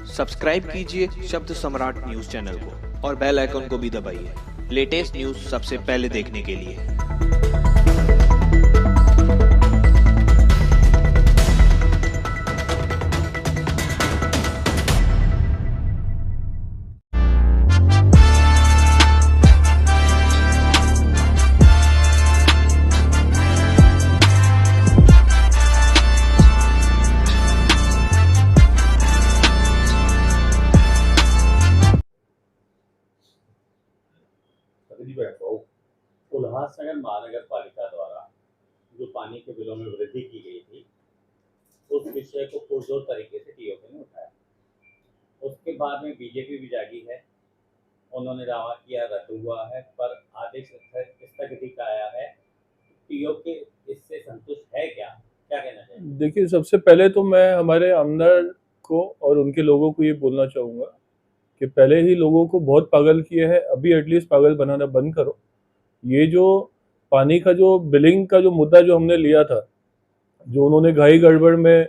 Subscribe कीजिए शब्द सम्राट न्यूज चैनल को और बेल आइकन को भी दबाइए लेटेस्ट न्यूज सबसे पहले देखने के लिए। उल्लासनगर महानगर पालिका द्वारा जो पानी के बिलों में वृद्धि की गई थी उस विषय को पुरजोर तरीके से टीओके ने उठाया। उसके बाद में बीजेपी भी जागी है, उन्होंने दावा किया रद्द हुआ है, पर आदेश स्थगित का आया है। टीओके इससे संतुष्ट है क्या कहना चाहिए? देखिए, सबसे पहले तो मैं हमारे आमदार को और उनके लोगों को ये बोलना चाहूँगा कि पहले ही लोगों को बहुत पागल किए हैं, अभी एटलीस्ट पागल बनाना बंद करो। ये जो पानी का जो बिलिंग का जो मुद्दा जो हमने लिया था, जो उन्होंने घाई गड़बड़ में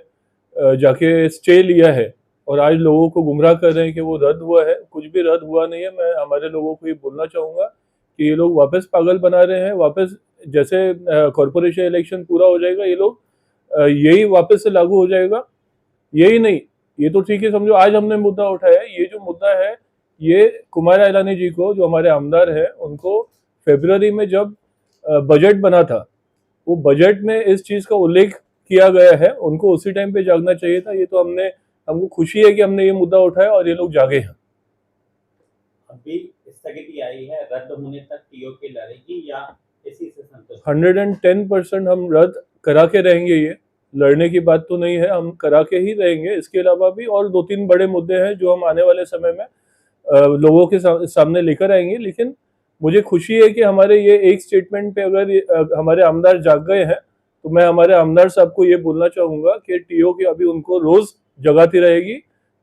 जाके स्टे लिया है और आज लोगों को गुमराह कर रहे हैं कि वो रद्द हुआ है, कुछ भी रद्द हुआ नहीं है। मैं हमारे लोगों को ये बोलना चाहूँगा कि ये लोग वापस पागल बना रहे हैं। वापस जैसे कॉरपोरेशन इलेक्शन पूरा हो जाएगा, ये लोग यही वापस से लागू हो जाएगा। यही नहीं, ये तो ठीक है, समझो आज हमने मुद्दा उठाया, ये जो मुद्दा है ये कुमार आइलानी जी को, जो हमारे आमदार हैं, उनको फरवरी में जब बजट बना था, वो बजट में इस चीज का उल्लेख किया गया है, उनको उसी टाइम पे जागना चाहिए था। ये तो हमको खुशी है कि हमने ये मुद्दा उठाया और ये लोग जागे हैं। अभी स्थगिति आई है, रद्द होने तक टीओके लड़ेगी या इसी से संतुष्ट? 110% हम रद्द करा के रहेंगे। ये लड़ने की बात तो नहीं है, हम करा के ही रहेंगे। इसके अलावा भी और 2-3 बड़े मुद्दे हैं जो हम आने वाले समय में लोगों के सामने लेकर आएंगे। लेकिन मुझे खुशी है कि हमारे ये एक स्टेटमेंट पे अगर हमारे आमदार जाग गए हैं, तो मैं हमारे आमदार साहब को ये बोलना चाहूँगा कि टीओके अभी उनको रोज जगाती रहेगी।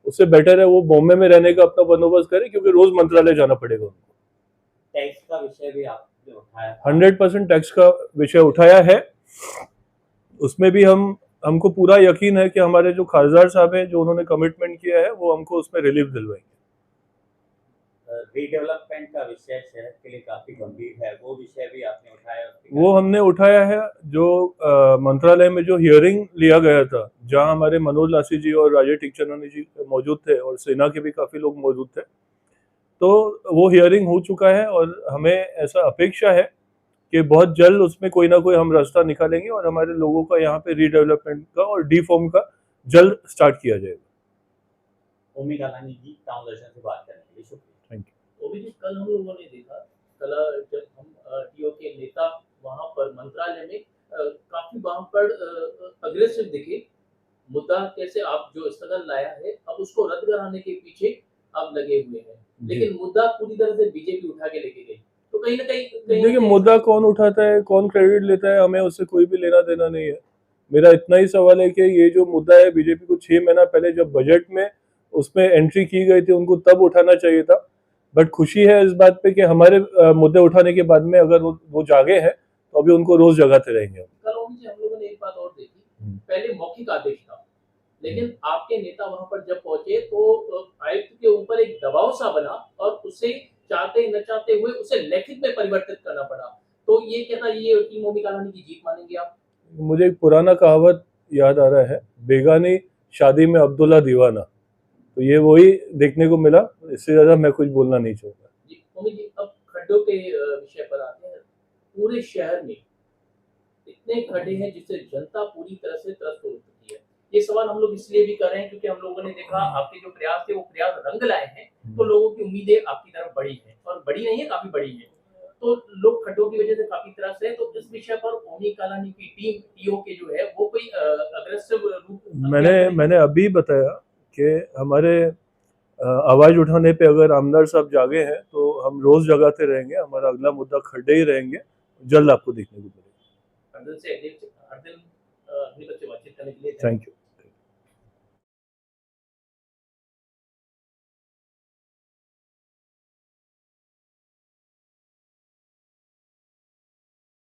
उससे बेटर है वो बॉम्बे में रहने का अपना बंदोबस्त करे, क्योंकि रोज मंत्रालय जाना पड़ेगा उनको। टैक्स का विषय भी आपने उठाया? 100% टैक्स का विषय उठाया है। उसमें भी हमको पूरा यकीन है कि हमारे जो खासदार साहब हैं, जो उन्होंने कमिटमेंट किया है, वो हमको उसमें रिलीफ दिलवाएंगे। रीडेवलपमेंट का विषय शहर के लिए काफी गंभीर है, वो विषय भी आपने उठाया? वो हमने उठाया है। जो मंत्रालय में जो हियरिंग लिया गया था, जहां हमारे मनोज लासी जी और राजेश टिकचंदानी जी मौजूद थे और सेना के भी काफी लोग मौजूद थे, तो वो हियरिंग हो चुका है और हमें ऐसा अपेक्षा है कि बहुत जल्द उसमें कोई ना कोई हम रास्ता निकालेंगे और हमारे लोगों का यहाँ पे रीडेवलपमेंट का और डीफॉर्म का जल्द स्टार्ट किया जाएगा। ओमी कालानी जी, टाउन दर्शन से बात करने के लिए शुक्रिया। Thank you. ओमी जी, कल हम लोगों ने देखा, कल जब हम टीओके नेता वहां पर मंत्रालय में काफी वहां पर अग्रेसिव दिखे। मुद्दा कैसे आप जो स्थगन लाया है, अब उसको रद्द कराने के पीछे आप लगे हुए हैं, लेकिन मुद्दा पूरी तरह से बीजेपी उठा के लेके गई। तो कहीं ना कहीं देखिए, मुद्दा कौन उठाता है, कौन क्रेडिट लेता है, हमें उससे कोई भी लेना देना नहीं है। मेरा इतना ही सवाल है कि ये जो मुद्दा है, बीजेपी को 6 महीना पहले जब बजट में उसमें एंट्री की गई थी, उनको तब उठाना चाहिए था। बट खुशी है इस बात पे कि हमारे मुद्दे उठाने के बाद में अगर वो जागे हैं, तो अभी उनको रोज जगाते रहेंगे। कल हम लोगों ने एक बात और देखी, पहले मौखिक आदेश था, लेकिन आपके नेता वहां पर जब पहुंचे तो आयुक्त के ऊपर एक दबाव सा बना और उसे चाहते न चाहते हुए उसे लिखित में परिवर्तित करना पड़ा। तो ये क्या था, ये टीम ओमी कालानी की जीत मानेंगे आप? मुझे एक पुराना कहावत याद आ रहा है, बेगानी शादी में अब्दुल्ला दीवाना। तो ये वही देखने को मिला, इससे ज्यादा मैं कुछ बोलना नहीं चाहूँगा। जी, ओमी जी, अब खड्डों के विषय पर आते हैं। पूरे शहर में इतने खड्डे हैं जिससे जनता पूरी तरह से त्रस्त हो चुकी है। ये सवाल हम लोग इसलिए भी कर रहे हैं क्योंकि हम लोगों ने देखा आपके जो प्रयास थे वो प्रयास रंग लाए हैं, तो लोगों की उम्मीदें आपकी तरफ बढ़ी है, और बड़ी नहीं है, काफी बड़ी है। तो लोग खड्डों की वजह से काफी त्रस्त है। तो इस विषय पर ओमी कालानी की टीम टीओके जो है वो कोई अग्रेसिव रूप मैंने अभी बताया कि हमारे आवाज उठाने पे अगर आमदार साहब जागे हैं, तो हम रोज जगाते रहेंगे। हमारा अगला मुद्दा खड्डे ही रहेंगे, जल्द आपको देखने को मिलेगा। हर दिन अपने बच्चे बातचीत करने के लिए थैंक यू।